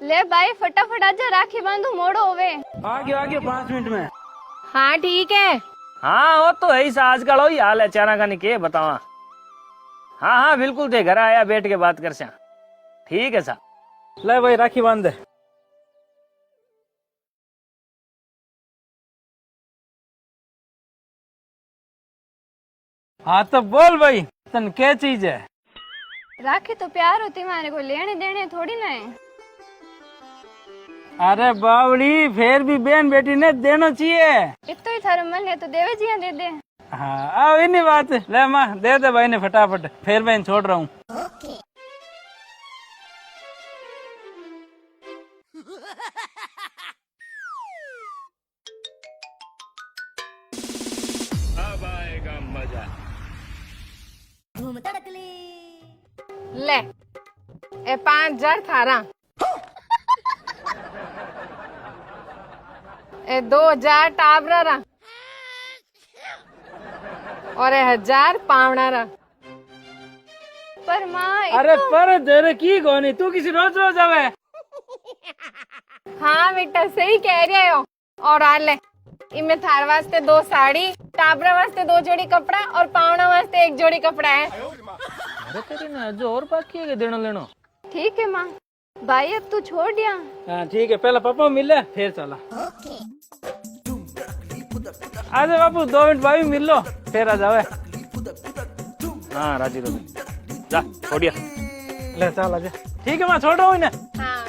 ले भाई फटाफट आजा, राखी बांधू मोड़ो होवे। आ गयो 5 मिनट में। हाँ ठीक है। हाँ वो तो है ही सा, आजकल हो ही हाल है चारा का, नहीं के बतावा। हाँ हाँ बिल्कुल थे, घर आया बैठ के बात कर सा। ठीक है सा। ले भाई राखी बांध दे। हाँ तो बोल भाई, तन क्या चीज है? राखी तो प्यार होती, मारे को लेने देने थोड़ी ना है। अरे बावड़ी, फिर भी बहन बेटी ने देना चाहिए। इतना ही थारा मन है तो देवे जिया दे दे। हाँ आओ इन्हीं बात। ले माँ दे दे भाई ने फटाफट, फिर मैं छोड़ रहा हूँ। अब आएगा मजा। ले ए 5,000 थारा, ए 2,000 टाबरा रा, और 1,000 पावना रा। पर माँ अरे पर तेरे की गोनी, तू किसी रोज रोज आवे। हाँ बेटा सही कह रहे हो। और आ ले, इनमें थार वास्ते 2 साड़ी, टाबरा वास्ते 2 जोड़ी कपड़ा और पावना वास्ते 1 जोड़ी कपड़ा है। अरे तेरी ना जो और बाकी है देना लेना। ठीक है माँ, भाई अब तू छोड़ दिया। हाँ ठीक है, पहले पापा मिले फिर चला। आजा बापू 2 मिनट भाई मिल लो फिर आ जावे। हाँ राजी तो जा छोड़िया। ले चल आजा। ठीक है मैं छोड़ रहा हूँ इन्हें। हाँ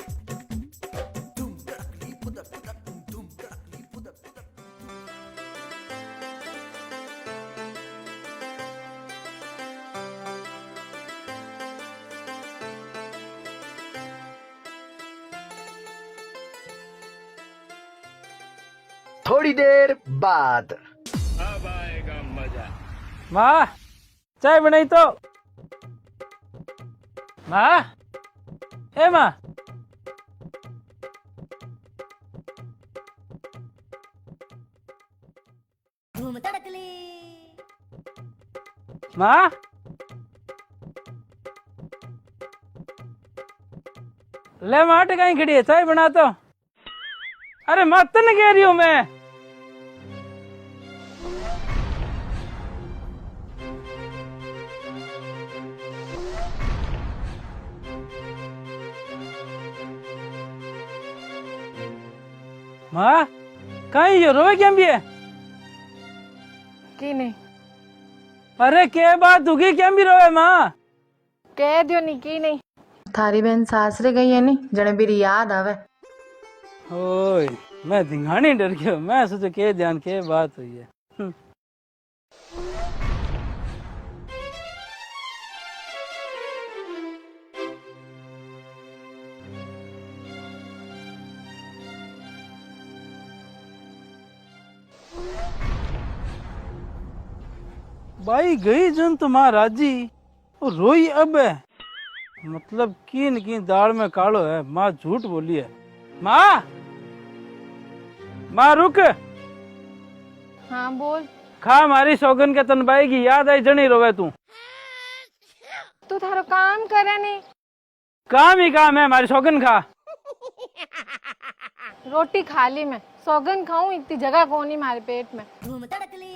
थोड़ी देर बाद। अब आएगा मजा। माँ चाय बनाई तो। माँ ए माँ, माँ ले माँ कहीं खड़ी है, चाय बना तो। अरे माँ तन कह रही हूँ मैं। माँ कहीं ये रोए क्या भी है? की नहीं अरे क्या बात होगी, क्या भी रोए माँ? कह दियो नहीं की नहीं। थारी बहन सासरे गई है नी, जने मेरी याद आवे। ओए मैं धिंगानी डर गया, मैं सोचा के ध्यान के बात हुई है। भाई गई जन तो माँ राजी और रोई अब है, मतलब कीन कीन दाल में कालो है। माँ झूठ बोली है। माँ माँ रुक। हाँ बोल। खा हमारी सौगन के तनबाई की याद आई जनी रोवे तू। तू थारो काम करे नहीं। काम ही काम है, हमारी सौगन खा। रोटी खा ली मैं, सौगन खाऊं इतनी जगह कोनी मारे पेट में।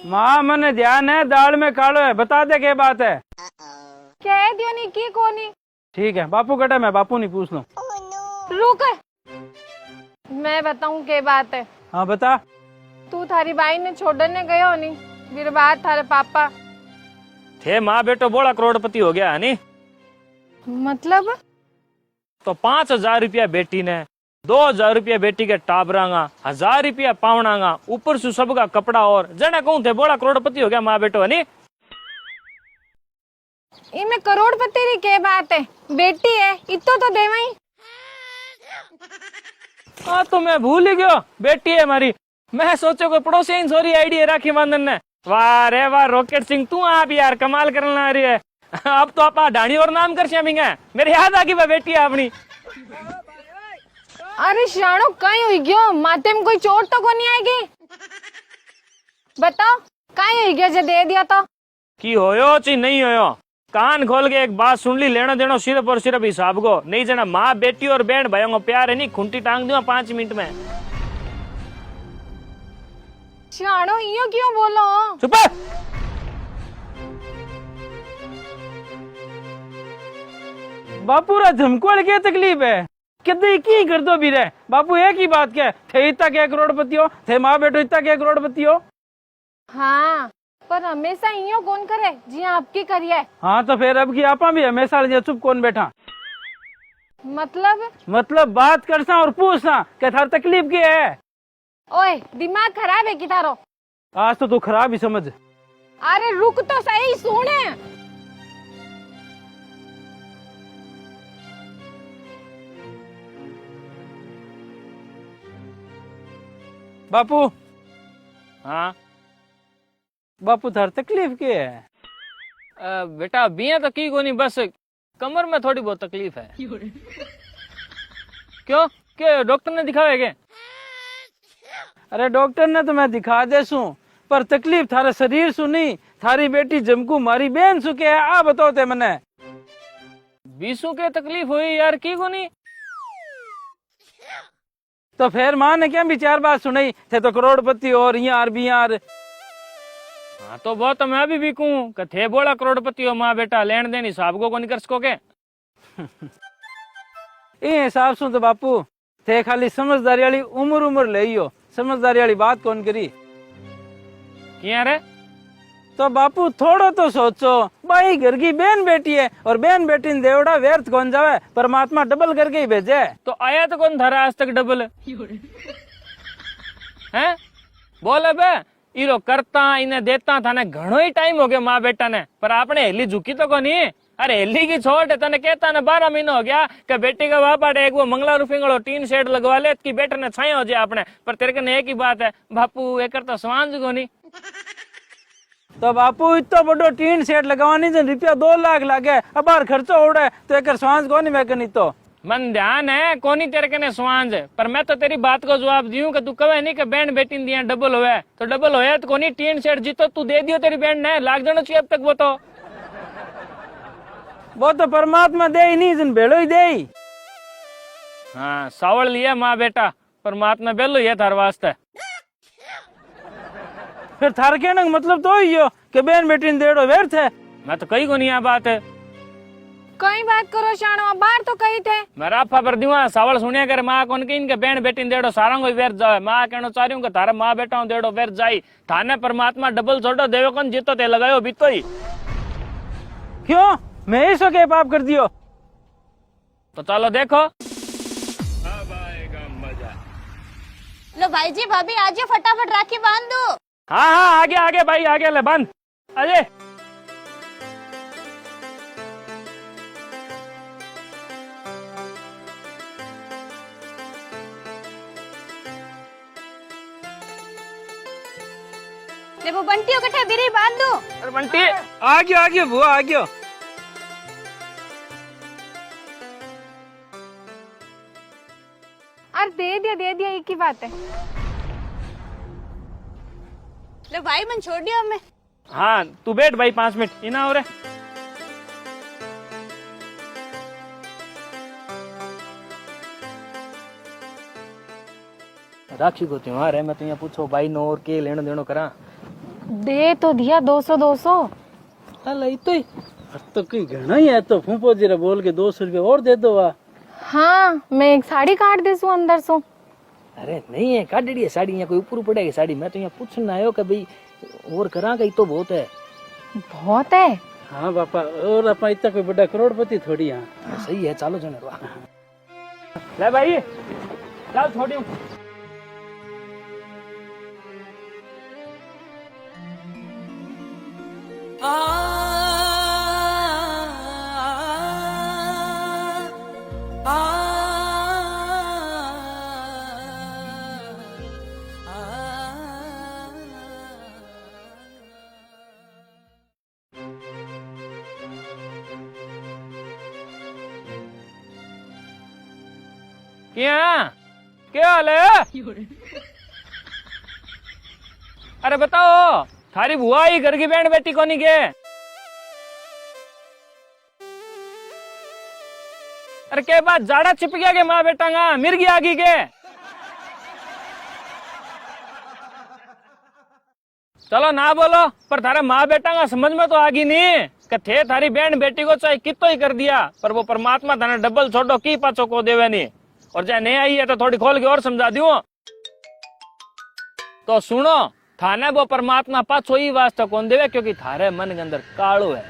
माँ मने ध्यान है, दाल में कालो है, बता दे क्या बात है। कह दियो नहीं की कोनी। ठीक है बापू कटा, मैं बापू नहीं पूछ लूं। रुक, मैं बताऊं के बात है। हाँ बता। तू थारी बाई ने छोड़ने गयो नहीं, फिर बात थारे पापा थे माँ बेटो बोला करोड़पति हो गया है नी। मतलब तो 5,000 रुपया बेटी ने, 2,000 रुपया बेटी के टाबरांगा, 1,000 रुपया पावनांगा, ऊपर से सबका कपड़ा और जने कहूं थे बोला करोड़पति हो गया माँ बेटो है नी। इनमें करोड़पति री के बात है, बेटी है इतो तो देवाई। हाँ तो मैं भूल ही गयो, बेटी है हमारी। मैं सोचो कोई पड़ोसी इन सोरी आईडी है राखी बांधन ने। वाह रे वाह रॉकेट सिंह, तू आप यार कमाल करना आ रही है। अब तो आप ढाणी और नाम कर श्यामिंगा, मेरे याद आ गई वह बेटी है अपनी। अरे शाणो कहीं हुई गयो, माथे में कोई चोट तो को नहीं आएगी? बताओ कहीं हुई गया जे दे दिया तो? की होयो ची नहीं होयो, कान खोल के एक बात सुन ली, लेना देना सिर्फ और सिर्फ हिसाब को नहीं जना। माँ बेटी और बहन भाइयों को प्यार है नहीं, खूंटी टांग दूंगा 5 मिनट में। सियाणो इयो क्यों बोलो? चुप है। बापू रा झमकोड़ क्या तकलीफ है? कितनी की कर दो भी रहे बापू, एक ही बात क्या थे इतना क्या करोड़पति हो, थे माँ बेटो इतना क्या करोड़पति हो। हाँ पर हमेशा इयो कौन करे जी आपकी करिए। हाँ तो फिर अब की आपा भी हमेशा चुप कौन बैठा। मतलब बात करसा और पूछना कि थार तकलीफ क्या है। ओए दिमाग खराब है कि थारो? आज तो तू खराब ही समझ। अरे रुक तो सही, सुने। बापू हाँ बापू थार तकलीफ क्या है? बेटा बिया तो की कोनी, बस कमर में थोड़ी बहुत तकलीफ है। क्यों क्या डॉक्टर ने दिखावे क्या? अरे डॉक्टर ने तो मैं दिखा देसू, पर तकलीफ थारे शरीर सु नहीं, थारी बेटी जमकू मारी बहन सु के है। आ बताओ ते मने बीसू के तकलीफ हुई यार की कोनी? तो फिर माँ ने क्या भी 4 बात सुनाई थे तो करोड़पति और यार भी यार। हाँ तो वो तो मैं भी बिकूं कि थे बोला करोड़पति हो माँ बेटा, लेन देन हिसाब को नहीं कर सकोगे। ये हिसाब सु तो बापू थे खाली समझदारी वाली उम्र ले हो, समझदारी वाली बात कौन करी। क्या रे? तो बापू थोड़ो तो सोचो, भाई घर की बहन बेटी है और बहन बेटी ने देवड़ा व्यर्थ कौन जावे, परमात्मा डबल करके ही भेजे। तो आया तो कौन धरा आज तक डबल है? बोले बे इरो करता इन्हें देता थाने घणो ही टाइम हो गया माँ बेटा ने, पर आपने हेली झुकी तो कोनी। अरे हेली की छोड़ तने कहता ना 12 महीना हो गया कि बेटी का बाप एक वो मंगला रूफिंगलो टीन शेड लगवा ले कि बेटे ने छाया हो जाए आपने, पर तेरे कने एक ही बात है बापू एक करता स्वांज कोनी। तो बापू इतना बड़ो टीन सेट लगवानी जन रुपया 2 लाख लागे, अब बार खर्चो उड़े तो एक सांस को नहीं मैं कनी। तो मन ध्यान है कोनी तेरे कने स्वांज, पर मैं तो तेरी बात को जवाब दियूं कि तू कहे नहीं कि बहन बेटी दिया डबल होया, तो डबल होया तो कोनी टीन सेट जीतो तू दे दियो तेरी बहन ने, लाग जाना चाहिए अब तक। वो तो परमात्मा दे ही नहीं जन भेड़ो ही दे ही। हाँ सावल लिया माँ बेटा, परमात्मा बेलो ये थार वास्ते। फिर थार कहने का मतलब तो ही हो कि बहन बेटी ने देड़ो व्यर्थ है। मैं तो कही को नहीं आ बात है। कई बात करो शानो, बाहर तो कही थे। मैं राफा पर दिवा सावल सुनिया कर माँ कौन की इनके बहन बेटी ने देड़ो सारा को व्यर्थ जावे। माँ कहना चाह रही हूँ कि थारे माँ बेटा देड़ो व्यर्थ जाई, थाने परमात्मा डबल छोड़ो देवे कौन जीतो ते लगायो बीतो ही। क्यों मैं ही सो के पाप कर दियो? तो चलो देखो। लो भाई जी भाभी आज फटाफट राखी बांध दो। हाँ हाँ आगे आगे भाई आगे ले बंद अजय। देखो बंटियों कट्ठे बिरी बांध दो। अरे बंटी आ गयो बुआ आ गयो। और दे दिया एक ही बात है। लो भाई मन छोड़ दियो हमें। हाँ तू बैठ भाई 5 मिनट इना हो रे। राखी को त्योहार है, मैं तो यहाँ पूछो भाई नो और के लेनो देनो करा। दे तो दिया 200 अल तो कोई घना ही है, तो फूफो जी बोल के 200 रुपये और दे दो। वाह हाँ मैं एक साड़ी काट देसू अंदर सो। अरे नहीं है काटी है साड़ी, यहाँ कोई ऊपर पड़ेगी साड़ी। मैं तो यहाँ पूछना आयो कि भाई और करा गई तो बहुत है। बहुत है। हाँ पापा, और अपना इतना कोई बड़ा करोड़पति थोड़ी। यहाँ सही है चालो जने ले भाई चल छोड़ी। क्या हाल है? अरे बताओ थारी बुआ ही घर की बहन बेटी कोनी के? अरे के बाद जाड़ा छिप गया के माँ बेटा गा मिर्गी आगी के। चलो ना बोलो, पर थारे माँ बेटा का समझ में तो आगी नहीं कि थे थारी बहन बेटी को चाहे कितो ही कर दिया, पर वो परमात्मा थाने डबल छोड़ो की पाचो को देवे नहीं। और चाहे नहीं आई है तो थोड़ी खोल के और समझा दूं। तो सुनो, थाने वो परमात्मा पाछो ही वास्ता कौन देवे, क्योंकि थारे मन के अंदर कालो है।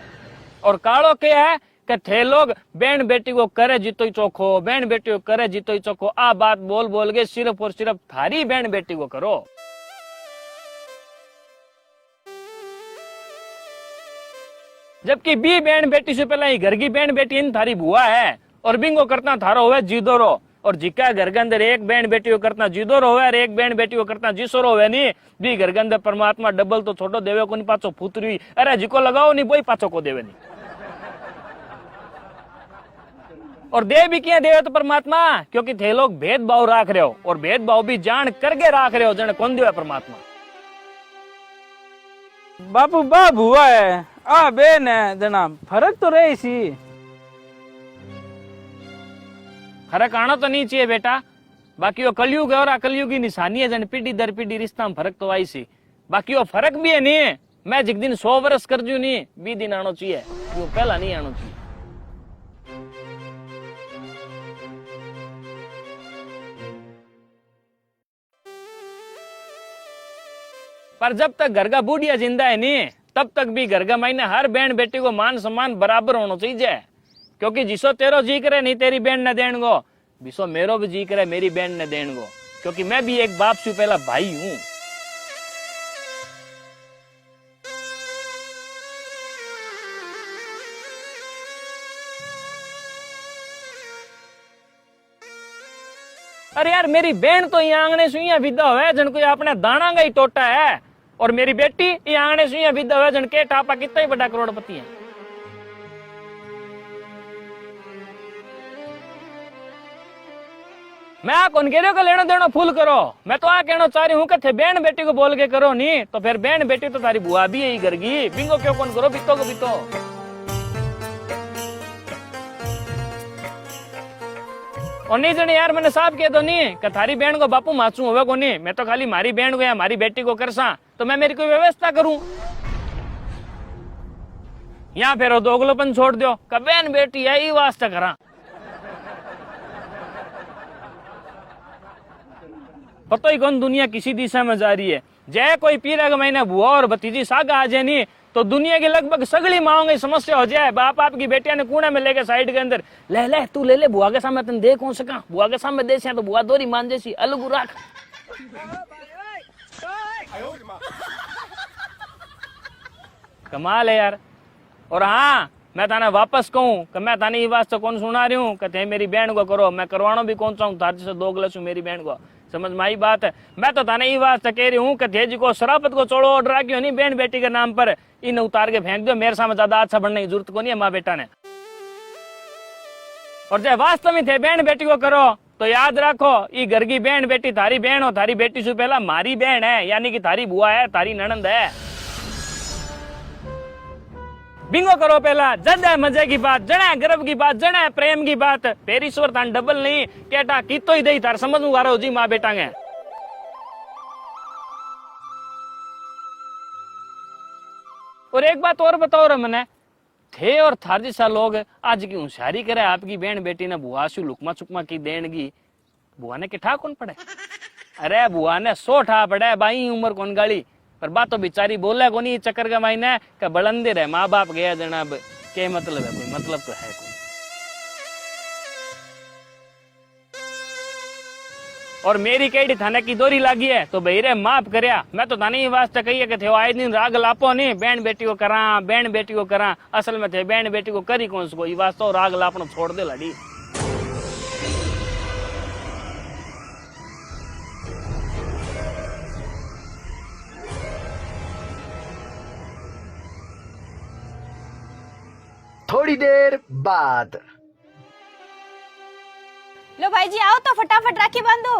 और कालो क्या है कि थे लोग बहन बेटी को करे जीतो ही चोखो, बहन बेटी को करे जीतो ही चोखो, आ बात बोल बोल के सिर्फ और सिर्फ थारी बहन बेटी को करो। जबकि बी बहन बेटी से पहले ही घर की बहन बेटी इन थारी बुआ है, और बिंगो करता थारो हुए जीदोरो। और जिका घर के अंदर एक बहन बेटी को करता जीदोरो हुए और एक बहन बेटी को करता जीसोरो हुए नहीं, बी घर के अंदर परमात्मा डबल तो छोटो देवे को नहीं पाचो फूतरी, अरे जिको लगाओ नहीं वही पाचो को देवे नहीं। और दे भी क्या देवे तो परमात्मा, क्योंकि थे लोग भेदभाव राख रहे हो, और भेदभाव भी जान करके राख रहे हो, जने कौन देवे परमात्मा। बापू बा बुआ है आ बेन है जना फर्क तो रहे सी। फर्क आना तो नहीं चाहिए बेटा, बाकी वो कलयुग है और कलयुग की निशानी है, जन पीढ़ी दर पीढ़ी रिश्ता में फर्क तो आई सी। बाकी वो फर्क भी है नहीं, मैं जिस दिन 100 वर्ष कर जू नहीं 20 दिन आना चाहिए, वो पहला नहीं आना चाहिए। पर जब तक घर का बूढ़िया जिंदा है नहीं, तब तक भी घर का मायने हर बहन बेटी को मान सम्मान बराबर होना चाहिए। क्योंकि जिसो तेरो जी करे नहीं तेरी बहन न देन गो, जिसो मेरो भी जी करे मेरी बहन न देन गो, क्योंकि मैं भी एक बाप से पहला भाई हूं। अरे यार मेरी बहन तो यहाँ आंगने से यहाँ विदा हुआ जन कोई अपने दाना का ही टोटा है, और मेरी बेटी यहाँ आंगने से यहाँ विदा हुआ जन के टापा कितना ही बड़ा करोड़पति है। मैं आ कौन कह रही हूँ लेना देना फूल करो, मैं तो आ कहना चाह रही हूँ कि थे बहन बेटी को बोल के करो नहीं, तो फिर बहन बेटी तो तारी बुआ भी यही करगी, बिंगो क्यों कौन करो बितो को बितो। और नहीं जने यार मैंने साफ कह दो नहीं कि थारी बहन को बापू माचू होवे को नहीं, मैं तो खाली मारी बहन को या मारी बेटी को करसा, तो मैं मेरी कोई व्यवस्था करूं। यहाँ फिर दोगलोपन छोड़ दो कि बहन बेटी यही वास्ता करा। पता ही कौन दुनिया किसी दिशा में जा रही है। जय कोई पीरा का महीना बुआ और भतीजी सागा आ जाए नहीं, तो दुनिया की लगभग सगली माओ की समस्या हो जाए। बाप आपकी बेटिया ने कूड़ा में लेके साइड के अंदर ले तू ले बुआ के सामने तुम दे कौन सका, बुआ के सामने दे तो बुआ दोरी मान जैसी अलग राख। कमाल है यार। और हाँ मैं ताने वापस कहूँ कि मैं ताने ये वास्ते कौन सुना रही हूँ कि मेरी बहन को करो, मैं करवाना भी कौन सा हूँ, तार से दो गिलास मेरी बहन को, समझ में आई बात है। मैं तो थाने ये वास्ते कह रही हूँ कि थे जी को शराफत को छोड़ो और राखियो नहीं बहन बेटी के नाम पर, इन उतार के फेंक दो, मेरे सामने ज्यादा अच्छा बनने की जरूरत को नहीं है माँ बेटा ने। और चाहे वास्तव में थे बहन बेटी को करो तो याद रखो ये घर की बहन बेटी थारी बहन हो, थारी बेटी से पहला मारी बहन है, यानी कि थारी बुआ है, थारी ननंद है। बिंगो करो पहला, जद है मजे की बात, जड़ा है गर्व की बात, जड़ा है प्रेम की बात, फिर ईश्वर थान डबल नहीं केटा की तो ही दे थार समझ में आ रहा हो जी माँ बेटा ने। और एक बात और बताओ रे मने, थे और थार जैसा लोग आज की होशियारी करे आपकी बहन बेटी ने बुआ से लुकमा चुकमा की देनगी, बुआ ने किठा कौन पड़े? अरे बुआ ने 100 ठा पड़े बाई उम्र कौन गाली, पर बात तो बेचारी बोले को नहीं चक्कर का मायने का बलंदे रहे माँ बाप गया जनाब के मतलब है, कोई मतलब तो है कोई। और मेरी केड़ी थाने की दोरी लागी है तो भाई रे माफ करया, मैं तो थाने ही वास्ते कही है कि थे आए दिन राग लापो नहीं बहन बेटी को करा, बहन बेटी को करा, असल में थे बहन बेटी को करी कौन सको, ये वास्ते राग लापनो छोड़ दे लड़ी। थोड़ी देर बाद। लो भाई जी आओ तो फटाफट राखी बांधो।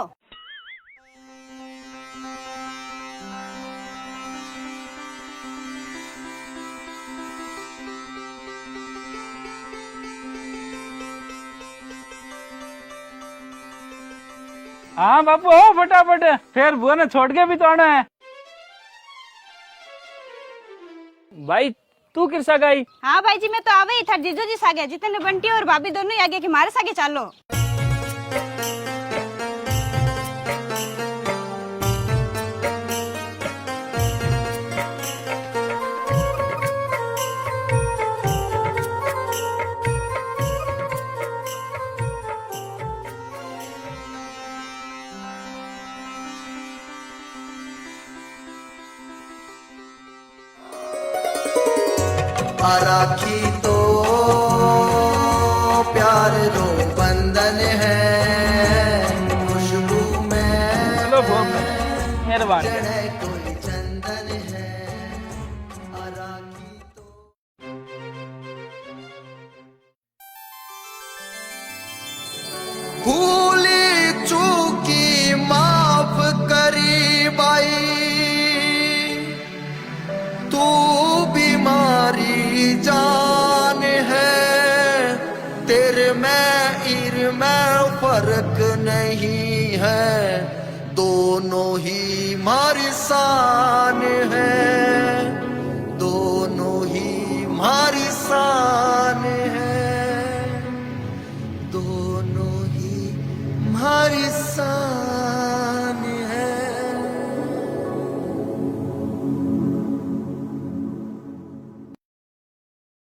हाँ बापू हो फटाफट, फिर बुआ ने छोड़ के भी तो आना है। भाई तू किरसा गई? हाँ भाई जी मैं तो आवे ही था, जीजू जी सागे जितने बंटी और भाभी दोनों ही आगे कि मारे सागे चालो। राखी तो प्यार रो बंधन है, खुशबू में चलो बुआ मेहरबानी। कोई चंदन है। राखी तो भूली चूकी माफ करी बाई, तू बीमारी जान है, तेरे में इर में फर्क नहीं है, दोनों ही मारी शान है।